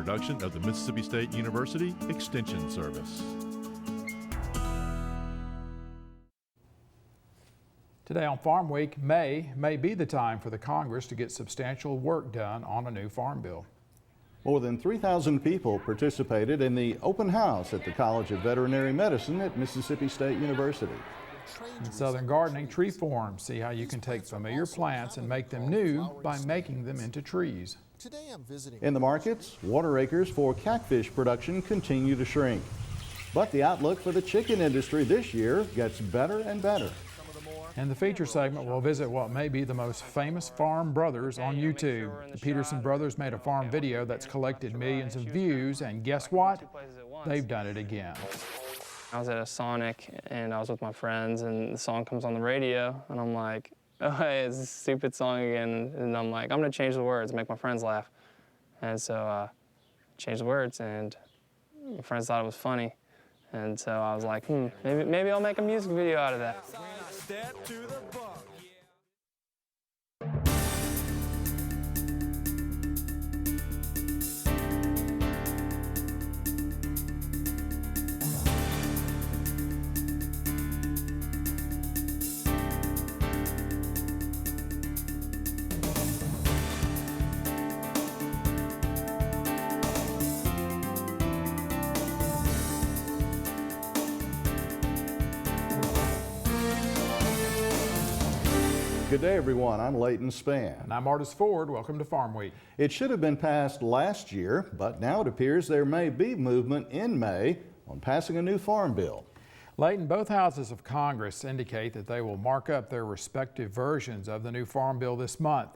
production of the Mississippi State University Extension Service. Today on Farm Week, May be the time for the Congress to get substantial work done on a new farm bill. More than 3,000 people participated in the open house at the College of Veterinary Medicine at Mississippi State University. In Southern Gardening, tree forms. See how you can take familiar plants and make them new by making them into trees. In the markets, water acres for catfish production continue to shrink. But the outlook for the chicken industry this year gets better and better. In the feature segment, we'll visit what may be the most famous farm brothers on YouTube. The Peterson brothers made a farm video that's collected millions of views, and guess what? They've done it again. I was at a Sonic and I was with my friends, and the song comes on the radio, and I'm like, oh, hey, it's this stupid song again. And I'm like, I'm gonna change the words, make my friends laugh. And so changed the words, and my friends thought it was funny. And so I was like, maybe I'll make a music video out of that. Good day, everyone. I'm Leighton Spann. And I'm Artis Ford. Welcome to Farm Week. It should have been passed last year, but now it appears there may be movement in May on passing a new farm bill. Leighton, both houses of Congress indicate that they will mark up their respective versions of the new farm bill this month.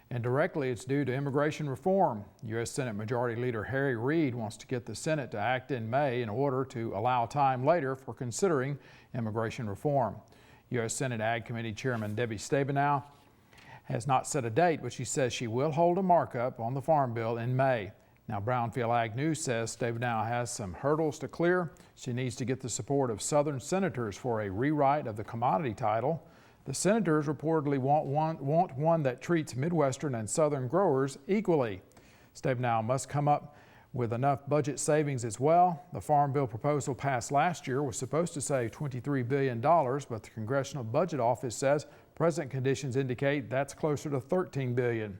And directly it's due to immigration reform. U.S. Senate Majority Leader Harry Reid wants to get the Senate to act in May in order to allow time later for considering immigration reform. U.S. Senate Ag Committee Chairman Debbie Stabenow has not set a date, but she says she will hold a markup on the farm bill in May. Now, Brownfield Ag News says Stabenow has some hurdles to clear. She needs to get the support of Southern senators for a rewrite of the commodity title. The senators reportedly want one that treats Midwestern and Southern growers equally. Stabenow must come up with enough budget savings as well. The farm bill proposal passed last year was supposed to save $23 billion, but the Congressional Budget Office says present conditions indicate that's closer to $13 billion.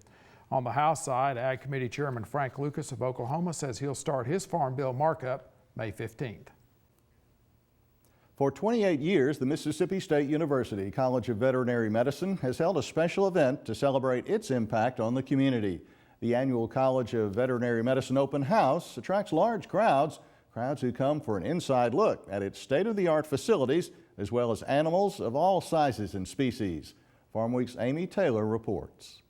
On the House side, Ag Committee Chairman Frank Lucas of Oklahoma says he'll start his farm bill markup May 15th. For 28 years, the Mississippi State University College of Veterinary Medicine has held a special event to celebrate its impact on the community. The annual College of Veterinary Medicine Open House attracts large crowds who come for an inside look at its state-of-the-art facilities, as well as animals of all sizes and species. Farm Week's Amy Taylor reports.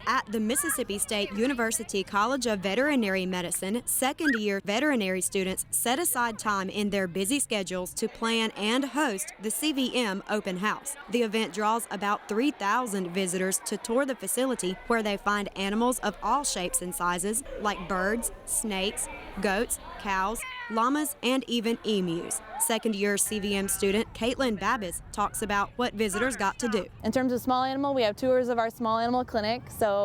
At the Mississippi State University College of Veterinary Medicine, second-year veterinary students set aside time in their busy schedules to plan and host the CVM Open House. The event draws about 3,000 visitors to tour the facility, where they find animals of all shapes and sizes, like birds, snakes, goats, cows, llamas, and even emus. Second-year CVM student Caitlin Babbis talks about what visitors got to do. In terms of small animal, we have tours of our small animal clinic, so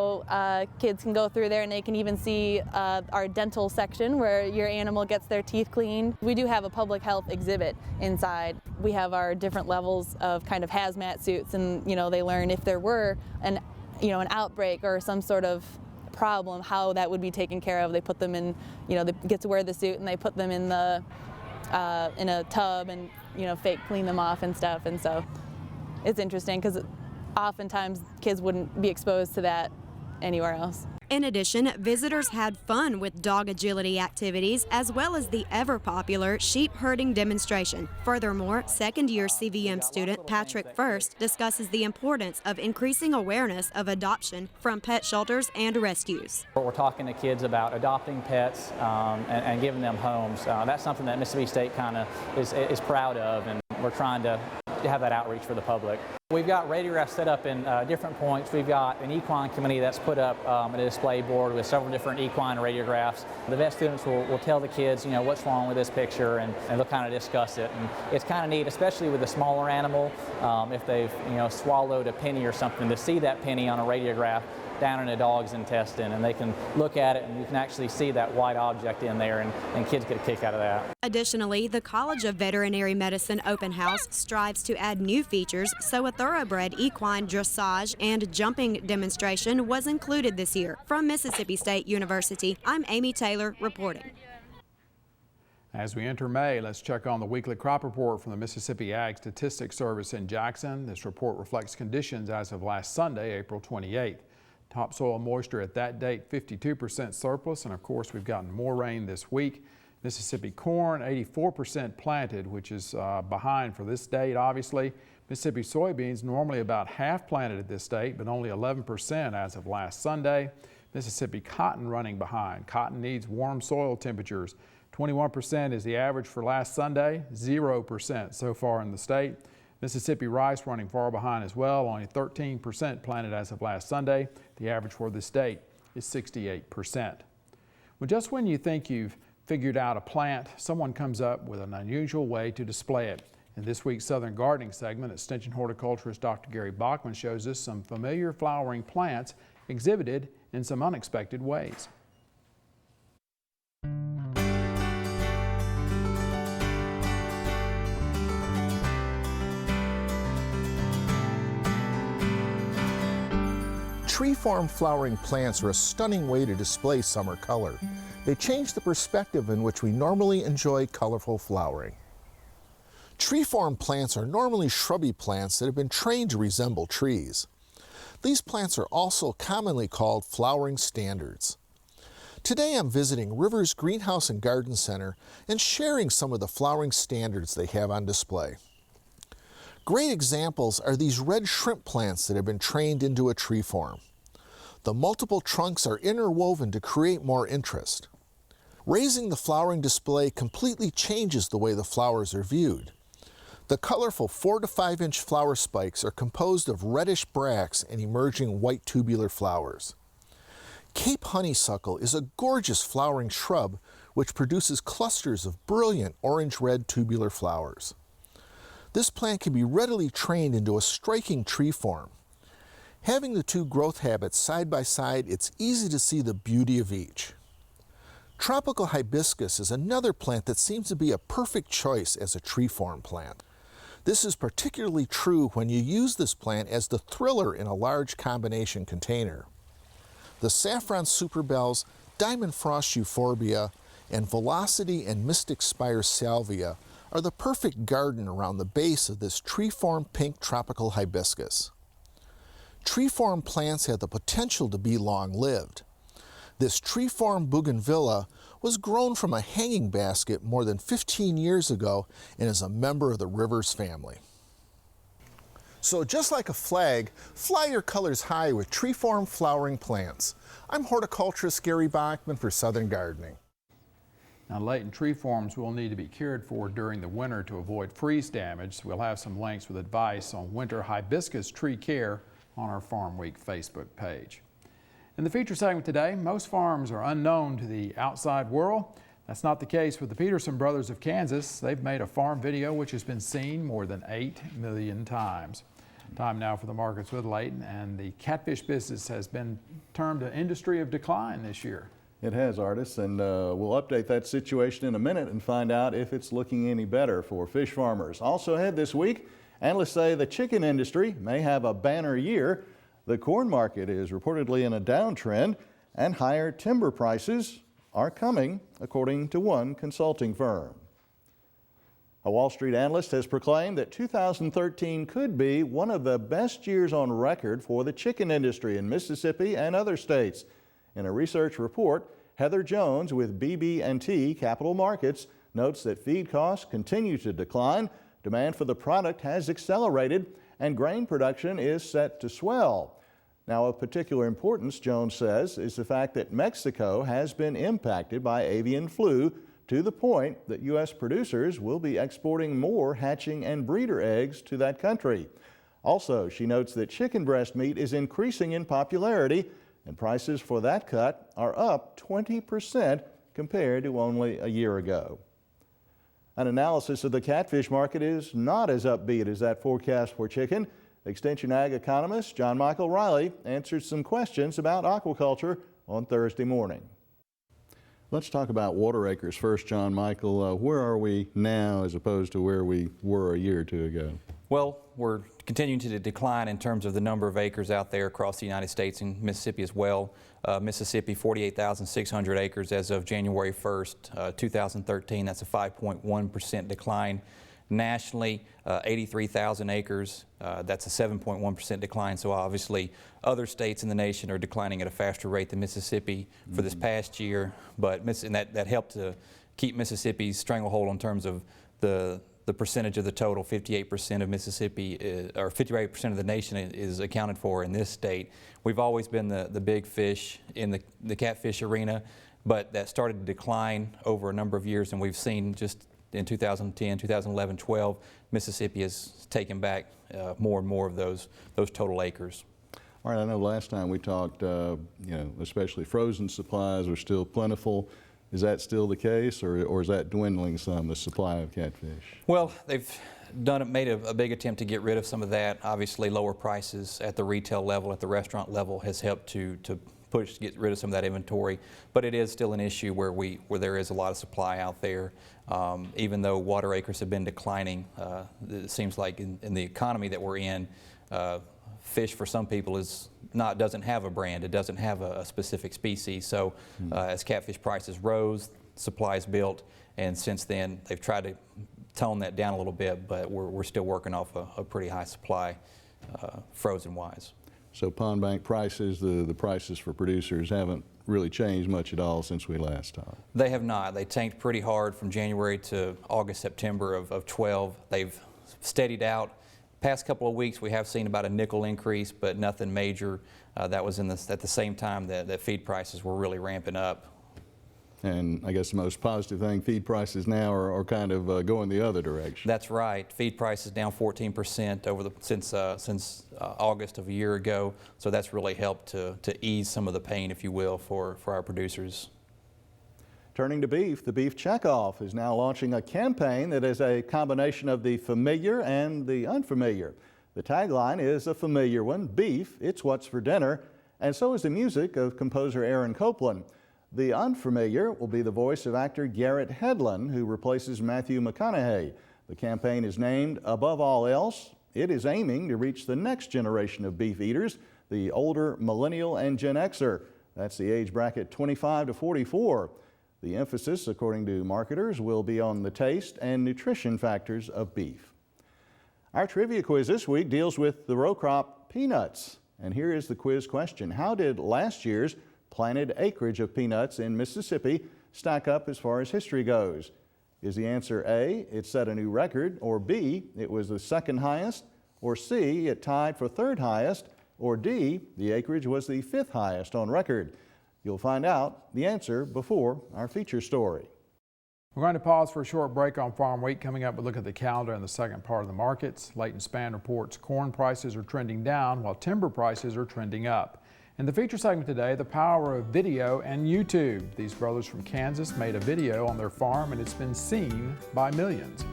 kids can go through there and they can even see our dental section where your animal gets their teeth cleaned. We do have a public health exhibit inside. We have our different levels of kind of hazmat suits, and they learn if there were an outbreak or some sort of problem, how that would be taken care of. They put them in, they get to wear the suit and they put them in the in a tub and fake clean them off and stuff. And so it's interesting because oftentimes kids wouldn't be exposed to that anywhere else. In addition, visitors had fun with dog agility activities, as well as the ever-popular sheep herding demonstration. Furthermore, second-year CVM student Patrick First discusses the importance of increasing awareness of adoption from pet shelters and rescues. We're talking to kids about adopting pets and giving them homes. That's something that Mississippi State kind of is proud of, and we're trying to have that outreach for the public. We've got radiographs set up in different points. We've got an equine committee that's put up a display board with several different equine radiographs. The vet students will tell the kids, what's wrong with this picture, and they'll kind of discuss it. And it's kind of neat, especially with a smaller animal, if they've swallowed a penny or something, to see that penny on a radiograph down in a dog's intestine, and they can look at it and you can actually see that white object in there, and kids get a kick out of that. Additionally, the College of Veterinary Medicine Open House strives to add new features, so a thoroughbred equine dressage and jumping demonstration was included this year. From Mississippi State University, I'm Amy Taylor reporting. As we enter May, let's check on the weekly crop report from the Mississippi Ag Statistics Service in Jackson. This report reflects conditions as of last Sunday, April 28th. Topsoil moisture at that date, 52% surplus, and of course we've gotten more rain this week. Mississippi corn, 84% planted, which is behind for this date, obviously. Mississippi soybeans, normally about half planted at this date, but only 11% as of last Sunday. Mississippi cotton running behind. Cotton needs warm soil temperatures. 21% is the average for last Sunday, 0% so far in the state. Mississippi rice running far behind as well, only 13% planted as of last Sunday. The average for the state is 68%. Well, just when you think you've figured out a plant, someone comes up with an unusual way to display it. In this week's Southern Gardening segment, Extension horticulturist Dr. Gary Bachman shows us some familiar flowering plants exhibited in some unexpected ways. Tree-form flowering plants are a stunning way to display summer color. They change the perspective in which we normally enjoy colorful flowering. Tree-form plants are normally shrubby plants that have been trained to resemble trees. These plants are also commonly called flowering standards. Today I'm visiting Rivers Greenhouse and Garden Center and sharing some of the flowering standards they have on display. Great examples are these red shrimp plants that have been trained into a tree form. The multiple trunks are interwoven to create more interest. Raising the flowering display completely changes the way the flowers are viewed. The colorful 4 to 5 inch flower spikes are composed of reddish bracts and emerging white tubular flowers. Cape honeysuckle is a gorgeous flowering shrub which produces clusters of brilliant orange-red tubular flowers. This plant can be readily trained into a striking tree form. Having the two growth habits side by side, it's easy to see the beauty of each. Tropical hibiscus is another plant that seems to be a perfect choice as a tree form plant. This is particularly true when you use this plant as the thriller in a large combination container. The saffron superbells, diamond frost euphorbia, and velocity and mystic spire salvia are the perfect garden around the base of this tree-form pink tropical hibiscus. Tree-form plants have the potential to be long-lived. This tree-form bougainvillea was grown from a hanging basket more than 15 years ago and is a member of the Rivers family. So just like a flag, fly your colors high with tree-form flowering plants. I'm horticulturist Gary Bachman for Southern Gardening. Now, latent tree forms will need to be cared for during the winter to avoid freeze damage. We'll have some links with advice on winter hibiscus tree care on our Farm Week Facebook page. In the feature segment today, most farms are unknown to the outside world. That's not the case with the Peterson brothers of Kansas. They've made a farm video which has been seen more than 8 million times. Time now for the markets with Leighton, and the catfish business has been termed an industry of decline this year. It has, Artis, and we'll update that situation in a minute and find out if it's looking any better for fish farmers. Also ahead this week, analysts say the chicken industry may have a banner year. The corn market is reportedly in a downtrend, and higher timber prices are coming, according to one consulting firm. A Wall Street analyst has proclaimed that 2013 could be one of the best years on record for the chicken industry in Mississippi and other states. In a research report, Heather Jones with BB&T Capital Markets notes that feed costs continue to decline, demand for the product has accelerated, and grain production is set to swell. Now, of particular importance, Jones says, is the fact that Mexico has been impacted by avian flu to the point that U.S. producers will be exporting more hatching and breeder eggs to that country. Also, she notes that chicken breast meat is increasing in popularity, and prices for that cut are up 20% compared to only a year ago. An analysis of the catfish market is not as upbeat as that forecast for chicken. Extension Ag economist John Michael Riley answered some questions about aquaculture on Thursday morning. Let's talk about water acres first, John Michael. Where are we now as opposed to where we were a year or two ago? Well, we're continuing to decline in terms of the number of acres out there across the United States and Mississippi as well. Mississippi, 48,600 acres as of January 1st, 2013. That's a 5.1% decline. Nationally, 83,000 acres. That's a 7.1% decline. So obviously, other states in the nation are declining at a faster rate than Mississippi for this past year. But that helped to keep Mississippi's stranglehold in terms of the percentage of the total. 58% of Mississippi, or 58% of the nation is accounted for in this state. We've always been the big fish in the catfish arena, but that started to decline over a number of years, and we've seen just in 2010, 2011, 12, Mississippi has taken back more and more of those total acres. All right, I know last time we talked, especially frozen supplies are still plentiful. Is that still the case, or is that dwindling some, the supply of catfish? Well, they've made a big attempt to get rid of some of that. Obviously, lower prices at the retail level, at the restaurant level, has helped to get rid of some of that inventory. But it is still an issue where there is a lot of supply out there. Even though water acres have been declining, it seems like in the economy that we're in, fish for some people doesn't have a brand. It doesn't have a specific species. So as catfish prices rose, supplies built, and since then they've tried to tone that down a little bit, but we're still working off a pretty high supply frozen-wise. So pond bank prices, the prices for producers haven't really changed much at all since we last talked? They have not. They tanked pretty hard from January to August, September of 12. They've steadied out. Past couple of weeks we have seen about a nickel increase, but nothing major. That was at the same time that feed prices were really ramping up. And I guess the most positive thing, feed prices now are kind of going the other direction. That's right. Feed prices down 14% since August of a year ago. So that's really helped to ease some of the pain, if you will, for our producers. Turning to beef, the Beef Checkoff is now launching a campaign that is a combination of the familiar and the unfamiliar. The tagline is a familiar one: beef, it's what's for dinner, and so is the music of composer Aaron Copland. The unfamiliar will be the voice of actor Garrett Hedlund, who replaces Matthew McConaughey. The campaign is named Above All Else. It is aiming to reach the next generation of beef eaters, the older millennial and Gen Xer. That's the age bracket 25 to 44. The emphasis, according to marketers, will be on the taste and nutrition factors of beef. Our trivia quiz this week deals with the row crop peanuts. And here is the quiz question: how did last year's planted acreage of peanuts in Mississippi stack up as far as history goes? Is the answer A, it set a new record, or B, it was the second highest, or C, it tied for third highest, or D, the acreage was the fifth highest on record? You'll find out the answer before our feature story. We're going to pause for a short break on Farm Week. Coming up, we'll look at the calendar in the second part of the markets. Leighton Spann reports corn prices are trending down while timber prices are trending up. In the feature segment today, the power of video and YouTube. These brothers from Kansas made a video on their farm and it's been seen by millions.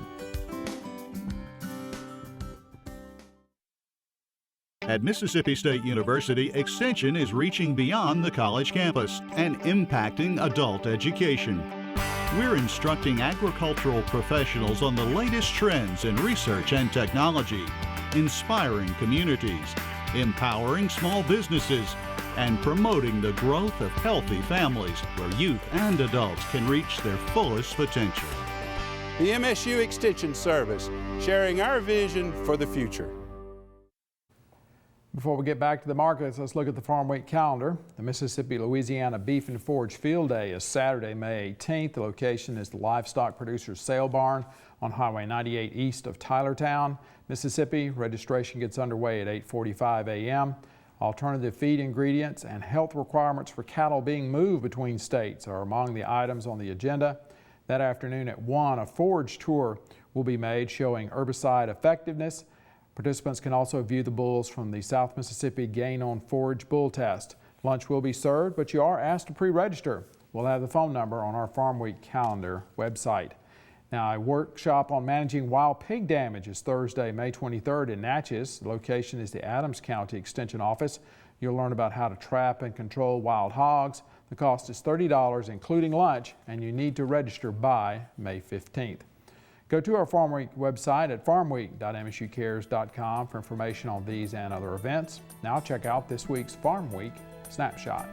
At Mississippi State University, Extension is reaching beyond the college campus and impacting adult education. We're instructing agricultural professionals on the latest trends in research and technology, inspiring communities, empowering small businesses, and promoting the growth of healthy families where youth and adults can reach their fullest potential. The MSU Extension Service, sharing our vision for the future. Before we get back to the markets, let's look at the Farm Week calendar. The Mississippi-Louisiana Beef and Forage Field Day is Saturday, May 18th. The location is the Livestock Producers Sale Barn on Highway 98 east of Tylertown, Mississippi. Registration gets underway at 8:45 a.m. Alternative feed ingredients and health requirements for cattle being moved between states are among the items on the agenda. That afternoon at 1, a forage tour will be made showing herbicide effectiveness, Participants can also view the bulls from the South Mississippi Gain on Forage Bull Test. Lunch will be served, but you are asked to pre-register. We'll have the phone number on our Farmweek Calendar website. Now, a workshop on managing wild pig damage is Thursday, May 23rd in Natchez. The location is the Adams County Extension Office. You'll learn about how to trap and control wild hogs. The cost is $30, including lunch, and you need to register by May 15th. Go to our Farmweek website at farmweek.msucares.com for information on these and other events. Now check out this week's Farmweek Snapshot.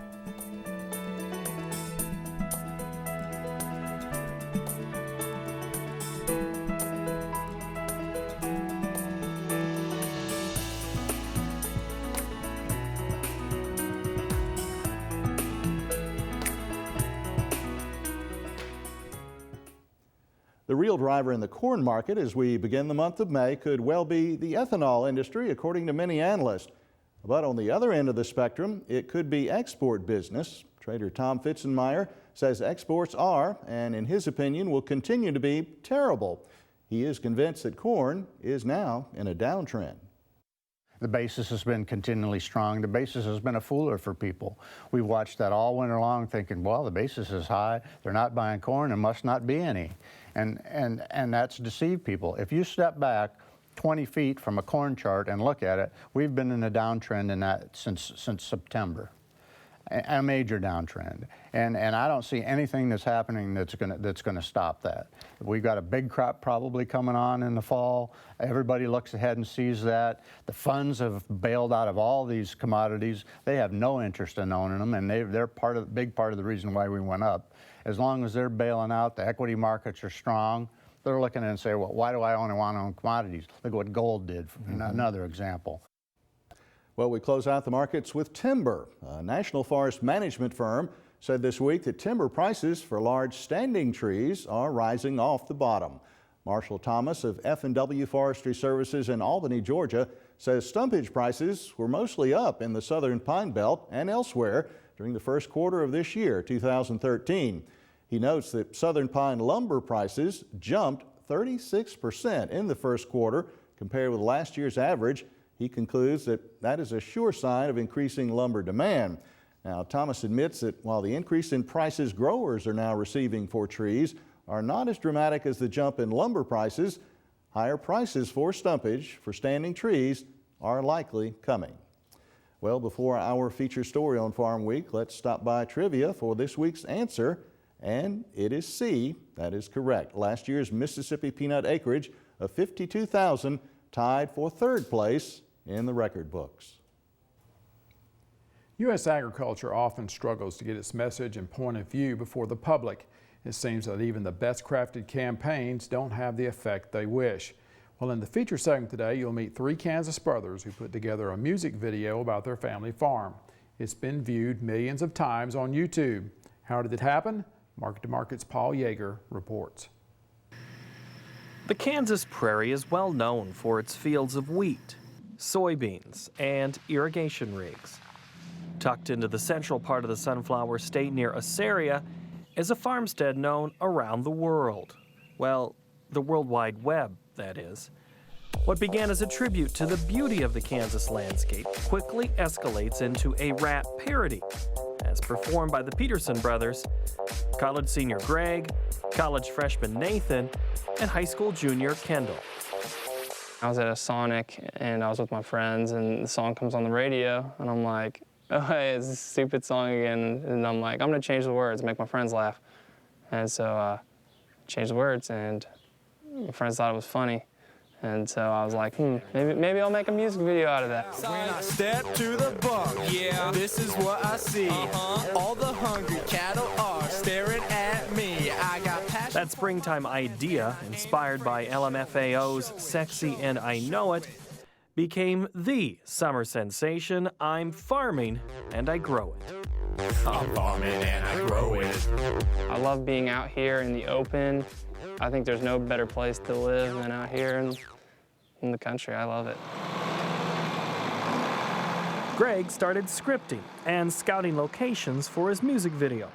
The real driver in the corn market as we begin the month of May could well be the ethanol industry, according to many analysts. But on the other end of the spectrum, it could be export business. Trader Tom Fitzenmeyer says exports are, and in his opinion, will continue to be terrible. He is convinced that corn is now in a downtrend. The basis has been continually strong. The basis has been a fooler for people. We've watched that all winter long thinking, well, the basis is high. They're not buying corn. There must not be any. And that's deceived people. If you step back 20 feet from a corn chart and look at it, we've been in a downtrend in that since September, a major downtrend. And I don't see anything that's happening that's gonna stop that. We've got a big crop probably coming on in the fall. Everybody looks ahead and sees that. The funds have bailed out of all these commodities. They have no interest in owning them, and they're big part of the reason why we went up. As long as they're bailing out, the equity markets are strong. They're looking at it and say, well, why do I only want to own commodities? Look at what gold did, another example. Well, we close out the markets with timber. A National Forest Management firm said this week that timber prices for large standing trees are rising off the bottom. Marshall Thomas of F&W Forestry Services in Albany, Georgia, says stumpage prices were mostly up in the southern Pine Belt and elsewhere during the first quarter of this year, 2013. He notes that southern pine lumber prices jumped 36% in the first quarter compared with last year's average. He concludes that that is a sure sign of increasing lumber demand. Now, Thomas admits that while the increase in prices growers are now receiving for trees are not as dramatic as the jump in lumber prices, higher prices for stumpage for standing trees are likely coming. Well, before our feature story on Farm Week, let's stop by trivia for this week's answer. And it is C. That is correct. Last year's Mississippi peanut acreage of 52,000 tied for third place in the record books. U.S. agriculture often struggles to get its message and point of view before the public. It seems that even the best crafted campaigns don't have the effect they wish. Well, in the feature segment today, you'll meet 3 Kansas brothers who put together a music video about their family farm. It's been viewed millions of times on YouTube. How did it happen? Market to Market's Paul Yeager reports. The Kansas prairie is well known for its fields of wheat, soybeans, and irrigation rigs. Tucked into the central part of the Sunflower State near Assyria is a farmstead known around the world. Well, the World Wide Web, that is. What began as a tribute to the beauty of the Kansas landscape quickly escalates into a rap parody, as performed by the Peterson brothers, college senior Greg, college freshman Nathan, and high school junior Kendall. I was at a Sonic and I was with my friends and the song comes on the radio and I'm like, oh, hey, it's this stupid song again. And I'm like, I'm gonna change the words, make my friends laugh. And so changed the words and my friends thought it was funny. And so I was like, maybe I'll make a music video out of that. When I step to the bar, yeah, this is what I see. All the hungry cattle are staring at me. I got passion. That springtime idea, inspired by LMFAO's Sexy and I Know It, became the summer sensation, I'm farming and I grow it. I'm farming and I grow it. I love being out here in the open. I think there's no better place to live than out here in the country. I love it. Greg started scripting and scouting locations for his music video.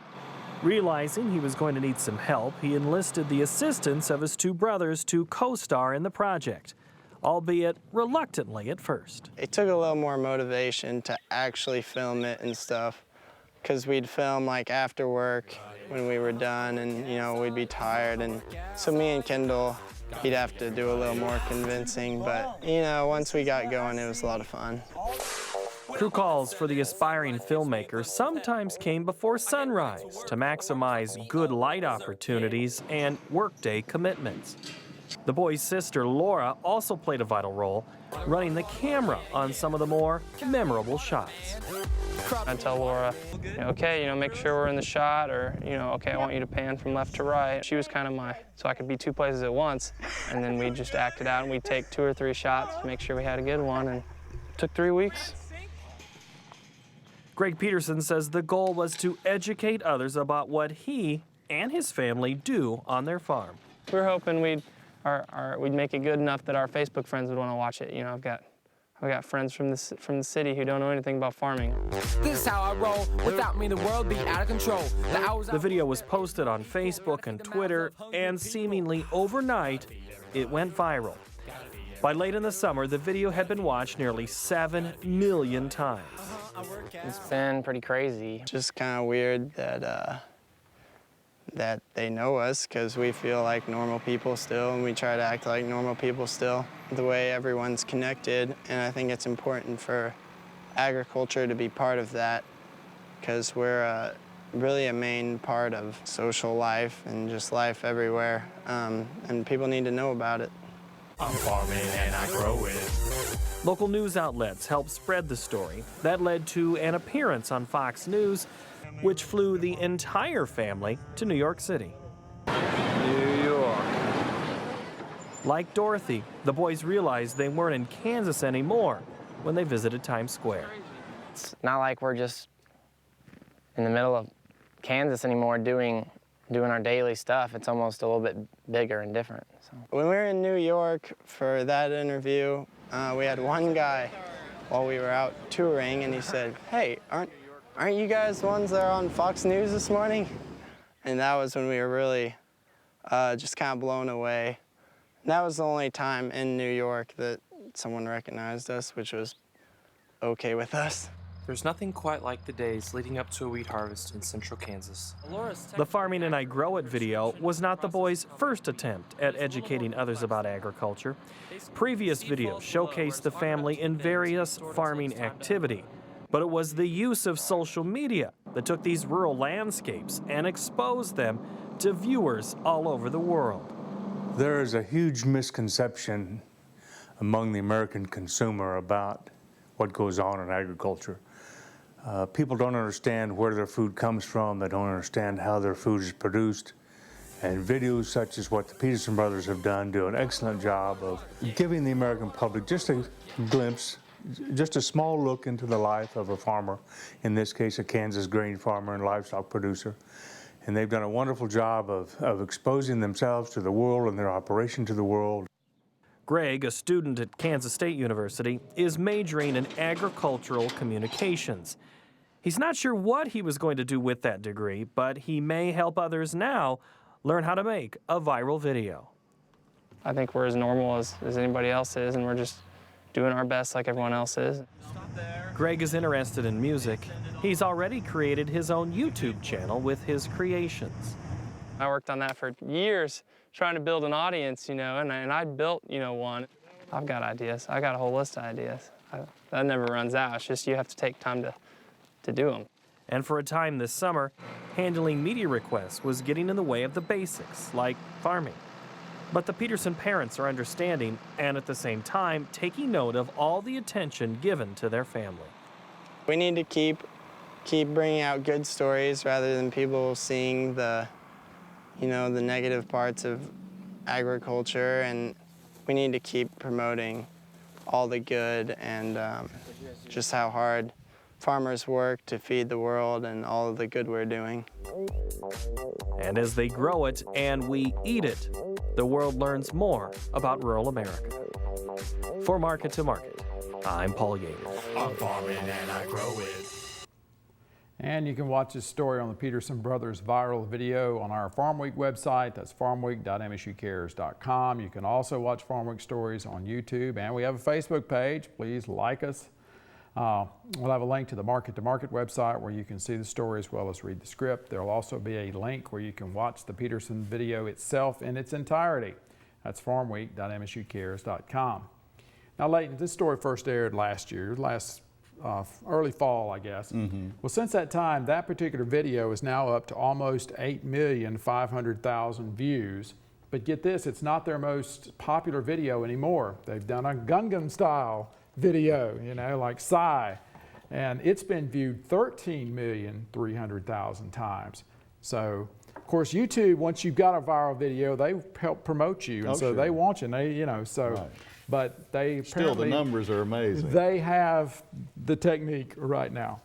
Realizing he was going to need some help, he enlisted the assistance of his 2 brothers to co-star in the project. albeit reluctantly at first. It took a little more motivation to actually film it and stuff, because we'd film like after work when we were done, and you know, we'd be tired, and so me and Kendall, he'd have to do a little more convincing, but you know, once we got going, it was a lot of fun. Crew calls for the aspiring filmmakers sometimes came before sunrise to maximize good light opportunities and workday commitments. The boy's sister, Laura, also played a vital role, running the camera on some of the more memorable shots. I tell Laura, okay, you know, make sure we're in the shot, or, you know, okay, I want you to pan from left to right. She was kind of so I could be two places at once, and then we'd just act it out, and we'd take 2 or 3 shots to make sure we had a good one, and it took 3 weeks. Greg Peterson says the goal was to educate others about what he and his family do on their farm. We're hoping we'd make it good enough that our Facebook friends would want to watch it. You know, I've got friends from the city who don't know anything about farming. This is how I roll. Without me, the world be out of control. The video was posted on Facebook and Twitter, and seemingly overnight, it went viral. By late in the summer, the video had been watched nearly 7 million times. It's been pretty crazy. Just kind of weird that that they know us, because we feel like normal people still, and we try to act like normal people still, the way everyone's connected. And I think it's important for agriculture to be part of that, because we're really a main part of social life and just life everywhere, and people need to know about it. I'm farming and I grow it. Local news outlets helped spread the story. That led to an appearance on Fox News, which flew the entire family to New York City. New York. Like Dorothy, the boys realized they weren't in Kansas anymore when they visited Times Square. It's not like we're just in the middle of Kansas anymore doing our daily stuff. It's almost a little bit bigger and different. So. When we were in New York for that interview, we had one guy while we were out touring, and he said, "Hey, aren't you guys the ones that are on Fox News this morning?" And that was when we were really just kind of blown away. And that was the only time in New York that someone recognized us, which was okay with us. There's nothing quite like the days leading up to a wheat harvest in central Kansas. The Farming and I Grow It video was not the boys' first attempt at educating others about agriculture. Previous videos showcased the family in various farming activity, but it was the use of social media that took these rural landscapes and exposed them to viewers all over the world. There is a huge misconception among the American consumer about what goes on in agriculture. People don't understand where their food comes from. They don't understand how their food is produced. And videos such as what the Peterson brothers have done do an excellent job of giving the American public just a glimpse, just a small look into the life of a farmer, in this case a Kansas grain farmer and livestock producer. And they've done a wonderful job of exposing themselves to the world and their operation to the world. Greg, a student at Kansas State University, is majoring in agricultural communications. He's not sure what he was going to do with that degree, but he may help others now learn how to make a viral video. I think we're as normal as anybody else is, and we're just doing our best like everyone else is. Greg is interested in music. He's already created his own YouTube channel with his creations. I worked on that for years, trying to build an audience, you know, and I built, you know, one. I've got ideas. I got a whole list of ideas. That never runs out. It's just you have to take time to do them. And for a time this summer, handling media requests was getting in the way of the basics, like farming. But the Peterson parents are understanding and at the same time taking note of all the attention given to their family. We need to keep bringing out good stories rather than people seeing the negative parts of agriculture, and we need to keep promoting all the good and just how hard farmers work to feed the world and all of the good we're doing. And as they grow it and we eat it, the world learns more about rural America. For Market to Market, I'm Paul Yeager. I'm farming and I grow it. And you can watch this story on the Peterson Brothers viral video on our Farm Week website. That's farmweek.msucares.com. You can also watch Farm Week stories on YouTube, and we have a Facebook page. Please like us. We'll have a link to the Market to Market website where you can see the story as well as read the script. There will also be a link where you can watch the Peterson video itself in its entirety. That's farmweek.msucares.com. Now, Leighton, this story first aired last year, early fall, I guess. Well, since that time, that particular video is now up to almost 8,500,000 views. But get this, it's not their most popular video anymore. They've done a Gungan style video, you know, like Psy, and it's been viewed 13,300,000 times. So, of course, YouTube, once you've got a viral video, they help promote you, and so they want you, and they, you know, so. Right. But they still, the numbers are amazing. They have the technique right now.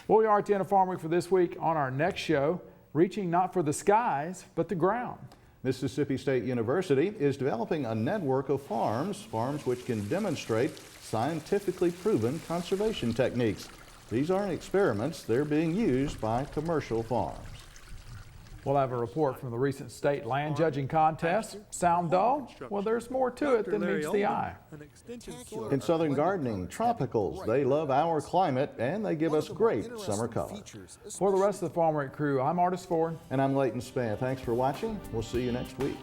Well, we are at the end of Farm Week for this week. On our next show, reaching not for the skies, but the ground. Mississippi State University is developing a network of farms which can demonstrate scientifically proven conservation techniques. These aren't experiments, they're being used by commercial farms. We'll have a report from the recent state land judging contest. Sound dull? Well, there's more to it than meets the eye. In Southern gardening, tropicals. They love our climate and they give us great summer color. For the rest of the Farm Week crew, I'm Artis Ford. And I'm Leighton Spann. Thanks for watching. We'll see you next week.